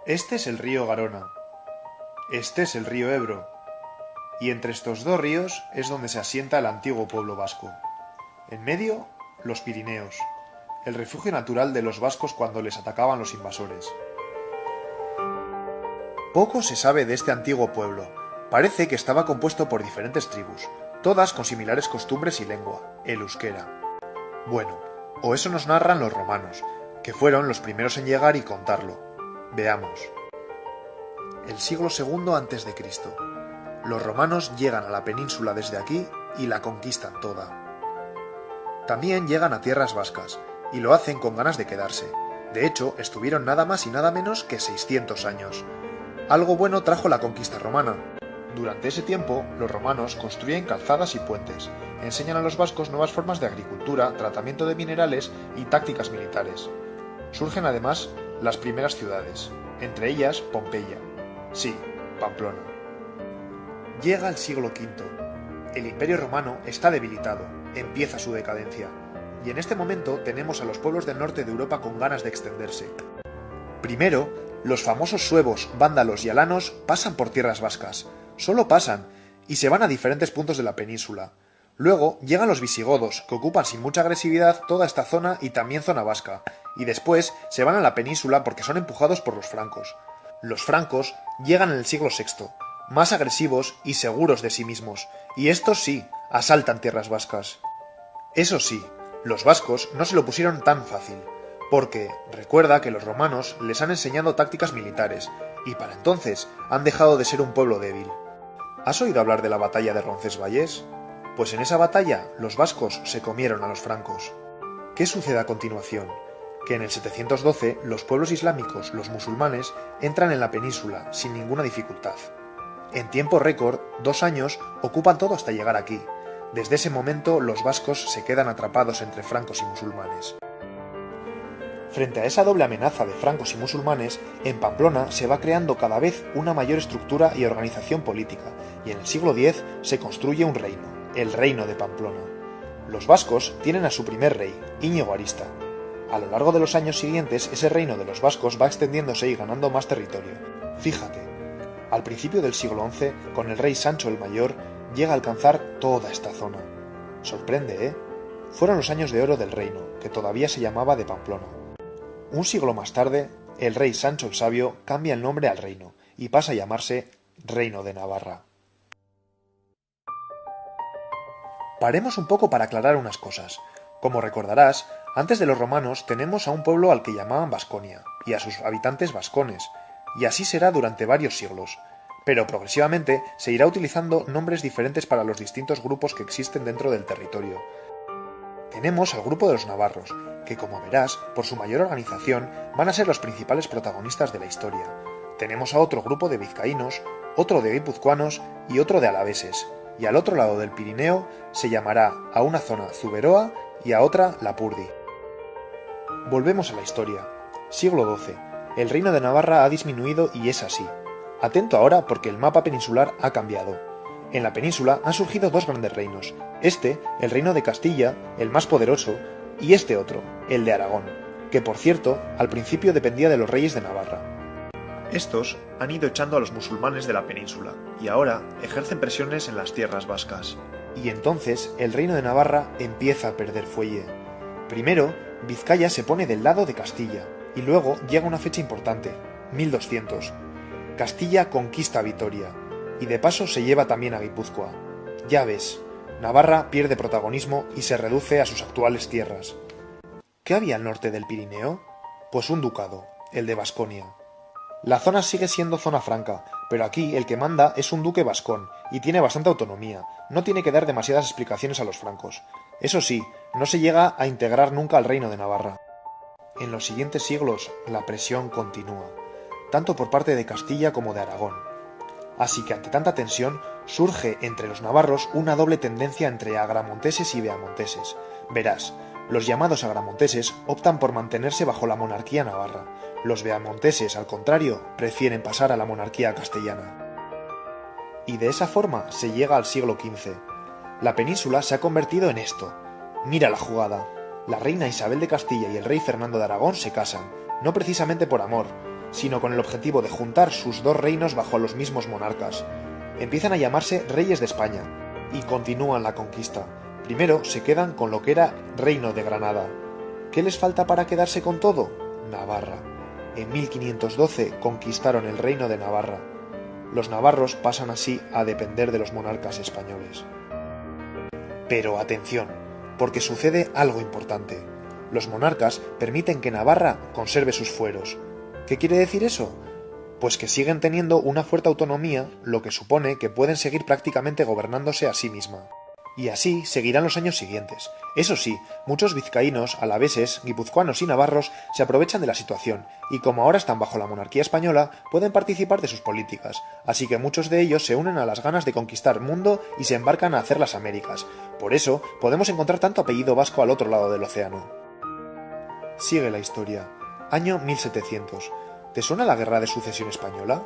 Este es el río Garona. Este es el río Ebro. Y entre estos dos ríos es donde se asienta el antiguo pueblo vasco. En medio, los Pirineos, el refugio natural de los vascos cuando les atacaban los invasores. Poco se sabe de este antiguo pueblo. Parece que estaba compuesto por diferentes tribus, todas con similares costumbres y lengua, el euskera. Bueno, o eso nos narran los romanos, que fueron los primeros en llegar y contarlo. Veamos. El siglo II a.C. Los romanos llegan a la península desde aquí y la conquistan toda. También llegan a tierras vascas, y lo hacen con ganas de quedarse. De hecho, estuvieron nada más y nada menos que 600 años. Algo bueno trajo la conquista romana. Durante ese tiempo, los romanos construyen calzadas y puentes, enseñan a los vascos nuevas formas de agricultura, tratamiento de minerales y tácticas militares. Surgen además las primeras ciudades, entre ellas Pompeya. Sí, Pamplona. Llega el siglo V. El Imperio Romano está debilitado, empieza su decadencia, y en este momento tenemos a los pueblos del norte de Europa con ganas de extenderse. Primero, los famosos suevos, vándalos y alanos pasan por tierras vascas. Solo pasan, y se van a diferentes puntos de la península. Luego llegan los visigodos, que ocupan sin mucha agresividad toda esta zona y también zona vasca, y después se van a la península porque son empujados por los francos. Los francos llegan en el siglo VI, más agresivos y seguros de sí mismos, y estos sí, asaltan tierras vascas. Eso sí, los vascos no se lo pusieron tan fácil, porque recuerda que los romanos les han enseñado tácticas militares, y para entonces han dejado de ser un pueblo débil. ¿Has oído hablar de la batalla de Roncesvalles? Pues en esa batalla los vascos se comieron a los francos. ¿Qué sucede a continuación? Que en el 712 los pueblos islámicos, los musulmanes, entran en la península sin ninguna dificultad. En tiempo récord, 2 años, ocupan todo hasta llegar aquí. Desde ese momento los vascos se quedan atrapados entre francos y musulmanes. Frente a esa doble amenaza de francos y musulmanes, en Pamplona se va creando cada vez una mayor estructura y organización política, y en el siglo X se construye un reino, el Reino de Pamplona. Los vascos tienen a su primer rey, Íñigo Arista. A lo largo de los años siguientes, ese reino de los vascos va extendiéndose y ganando más territorio. Fíjate, al principio del siglo XI, con el rey Sancho el Mayor, llega a alcanzar toda esta zona. Sorprende, ¿eh? Fueron los años de oro del reino, que todavía se llamaba de Pamplona. Un siglo más tarde, el rey Sancho el Sabio cambia el nombre al reino y pasa a llamarse Reino de Navarra. Paremos un poco para aclarar unas cosas. Como recordarás, antes de los romanos tenemos a un pueblo al que llamaban Vasconia y a sus habitantes vascones, y así será durante varios siglos, pero progresivamente se irá utilizando nombres diferentes para los distintos grupos que existen dentro del territorio. Tenemos al grupo de los navarros, que como verás, por su mayor organización, van a ser los principales protagonistas de la historia. Tenemos a otro grupo de vizcaínos, otro de guipuzcoanos y otro de alaveses, y al otro lado del Pirineo se llamará a una zona Zuberoa y a otra Lapurdi. Volvemos a la historia. Siglo XII. El reino de Navarra ha disminuido y es así. Atento ahora porque el mapa peninsular ha cambiado. En la península han surgido 2 grandes reinos. Este, el reino de Castilla, el más poderoso, y este otro, el de Aragón, que por cierto, al principio dependía de los reyes de Navarra. Estos han ido echando a los musulmanes de la península, y ahora ejercen presiones en las tierras vascas. Y entonces el reino de Navarra empieza a perder fuelle. Primero, Vizcaya se pone del lado de Castilla, y luego llega una fecha importante, 1200. Castilla conquista Vitoria, y de paso se lleva también a Guipúzcoa. Ya ves, Navarra pierde protagonismo y se reduce a sus actuales tierras. ¿Qué había al norte del Pirineo? Pues un ducado, el de Vasconia. La zona sigue siendo zona franca, pero aquí el que manda es un duque vascón y tiene bastante autonomía, no tiene que dar demasiadas explicaciones a los francos. Eso sí, no se llega a integrar nunca al reino de Navarra. En los siguientes siglos la presión continúa, tanto por parte de Castilla como de Aragón. Así que ante tanta tensión, surge entre los navarros una doble tendencia entre agramonteses y beamonteses. Verás, los llamados agramonteses optan por mantenerse bajo la monarquía navarra. Los beamonteses, al contrario, prefieren pasar a la monarquía castellana. Y de esa forma se llega al siglo XV. La península se ha convertido en esto. Mira la jugada. La reina Isabel de Castilla y el rey Fernando de Aragón se casan, no precisamente por amor, sino con el objetivo de juntar sus dos reinos bajo los mismos monarcas. Empiezan a llamarse reyes de España y continúan la conquista. Primero se quedan con lo que era Reino de Granada. ¿Qué les falta para quedarse con todo? Navarra. En 1512 conquistaron el Reino de Navarra. Los navarros pasan así a depender de los monarcas españoles. Pero atención, porque sucede algo importante. Los monarcas permiten que Navarra conserve sus fueros. ¿Qué quiere decir eso? Pues que siguen teniendo una fuerte autonomía, lo que supone que pueden seguir prácticamente gobernándose a sí misma. Y así seguirán los años siguientes. Eso sí, muchos vizcaínos, alaveses, guipuzcoanos y navarros se aprovechan de la situación, y como ahora están bajo la monarquía española, pueden participar de sus políticas, así que muchos de ellos se unen a las ganas de conquistar mundo y se embarcan a hacer las Américas. Por eso, podemos encontrar tanto apellido vasco al otro lado del océano. Sigue la historia. Año 1700. ¿Te suena la Guerra de Sucesión Española?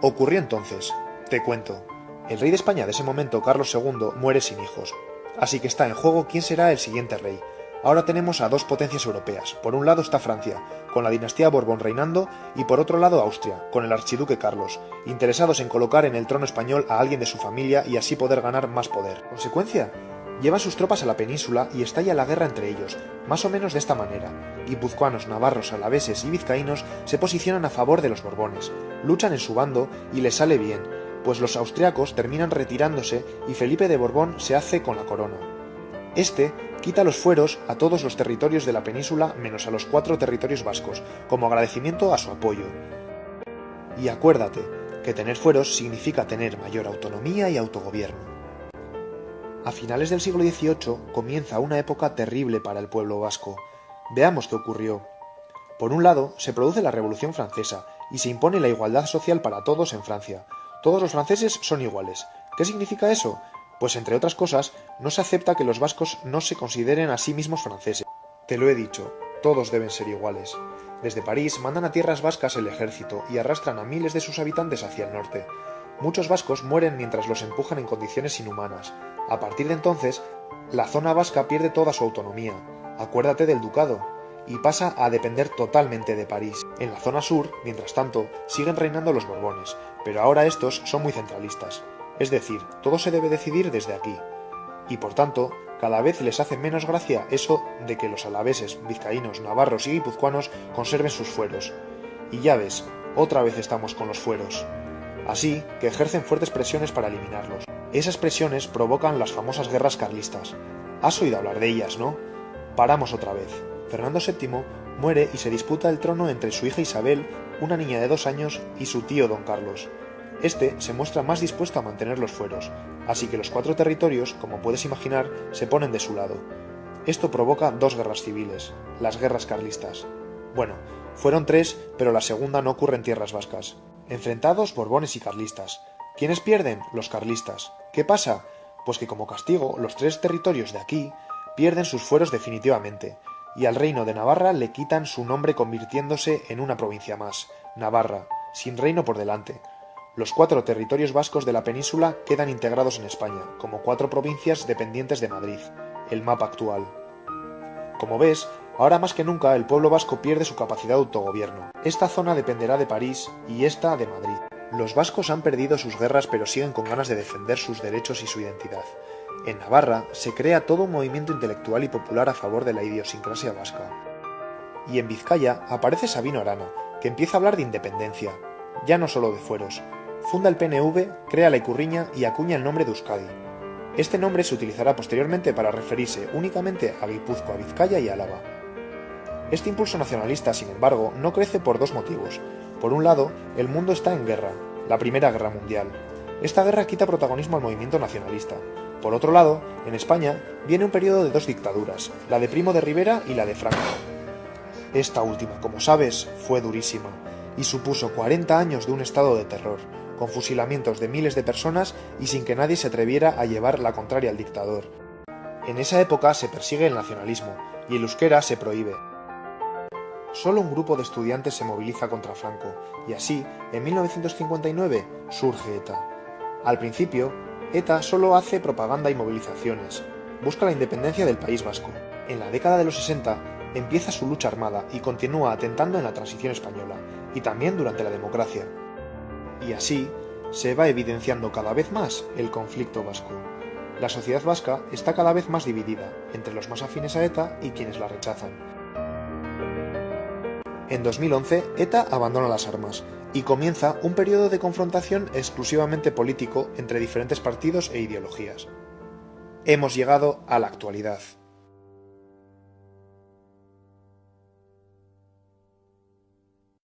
Ocurrió entonces. Te cuento. El rey de España de ese momento, Carlos II, muere sin hijos. Así que está en juego quién será el siguiente rey. Ahora tenemos a dos potencias europeas. Por un lado está Francia, con la dinastía Borbón reinando, y por otro lado Austria, con el archiduque Carlos, interesados en colocar en el trono español a alguien de su familia y así poder ganar más poder. ¿Consecuencia? Llevan sus tropas a la península y estalla la guerra entre ellos, más o menos de esta manera. Guipuzcoanos, navarros, alaveses y vizcaínos se posicionan a favor de los Borbones, luchan en su bando y les sale bien, pues los austriacos terminan retirándose y Felipe de Borbón se hace con la corona. Este quita los fueros a todos los territorios de la península menos a los 4 territorios vascos, como agradecimiento a su apoyo. Y acuérdate que tener fueros significa tener mayor autonomía y autogobierno. A finales del siglo XVIII comienza una época terrible para el pueblo vasco. Veamos qué ocurrió. Por un lado, se produce la Revolución Francesa y se impone la igualdad social para todos en Francia. Todos los franceses son iguales. ¿Qué significa eso? Pues entre otras cosas, no se acepta que los vascos no se consideren a sí mismos franceses. Te lo he dicho, todos deben ser iguales. Desde París mandan a tierras vascas el ejército y arrastran a miles de sus habitantes hacia el norte. Muchos vascos mueren mientras los empujan en condiciones inhumanas. A partir de entonces, la zona vasca pierde toda su autonomía. Acuérdate del ducado. Y pasa a depender totalmente de París. En la zona sur, mientras tanto, siguen reinando los Borbones, pero ahora estos son muy centralistas. Es decir, todo se debe decidir desde aquí. Y por tanto, cada vez les hace menos gracia eso de que los alaveses, vizcaínos, navarros y guipuzcoanos conserven sus fueros. Y ya ves, otra vez estamos con los fueros. Así que ejercen fuertes presiones para eliminarlos. Esas presiones provocan las famosas guerras carlistas. Has oído hablar de ellas, ¿no? Paramos otra vez. Fernando VII muere y se disputa el trono entre su hija Isabel, una niña de 2 años, y su tío don Carlos. Este se muestra más dispuesto a mantener los fueros, así que los 4 territorios, como puedes imaginar, se ponen de su lado. Esto provoca 2 guerras civiles, las guerras carlistas. Bueno, fueron 3, pero la segunda no ocurre en tierras vascas. Enfrentados Borbones y carlistas. ¿Quiénes pierden? Los carlistas. ¿Qué pasa? Pues que como castigo, los 3 territorios de aquí pierden sus fueros definitivamente, y al reino de Navarra le quitan su nombre convirtiéndose en una provincia más, Navarra, sin reino por delante. Los 4 territorios vascos de la península quedan integrados en España, como 4 provincias dependientes de Madrid, el mapa actual. Como ves, ahora más que nunca el pueblo vasco pierde su capacidad de autogobierno. Esta zona dependerá de París y esta de Madrid. Los vascos han perdido sus guerras pero siguen con ganas de defender sus derechos y su identidad. En Navarra se crea todo un movimiento intelectual y popular a favor de la idiosincrasia vasca. Y en Vizcaya aparece Sabino Arana, que empieza a hablar de independencia, ya no solo de fueros. Funda el PNV, crea la Ikurriña y acuña el nombre de Euskadi. Este nombre se utilizará posteriormente para referirse únicamente a Guipúzcoa, Vizcaya y Álava. Este impulso nacionalista, sin embargo, no crece por 2 motivos. Por un lado, el mundo está en guerra, la Primera Guerra Mundial. Esta guerra quita protagonismo al movimiento nacionalista. Por otro lado, en España viene un periodo de 2 dictaduras, la de Primo de Rivera y la de Franco. Esta última, como sabes, fue durísima y supuso 40 años de un estado de terror, con fusilamientos de miles de personas y sin que nadie se atreviera a llevar la contraria al dictador. En esa época se persigue el nacionalismo y el euskera se prohíbe. Solo un grupo de estudiantes se moviliza contra Franco y así, en 1959, surge ETA. Al principio, ETA solo hace propaganda y movilizaciones. Busca la independencia del País Vasco. En la década de los 60, empieza su lucha armada y continúa atentando en la transición española, y también durante la democracia. Y así, se va evidenciando cada vez más el conflicto vasco. La sociedad vasca está cada vez más dividida, entre los más afines a ETA y quienes la rechazan. En 2011, ETA abandona las armas, y comienza un periodo de confrontación exclusivamente político entre diferentes partidos e ideologías. Hemos llegado a la actualidad.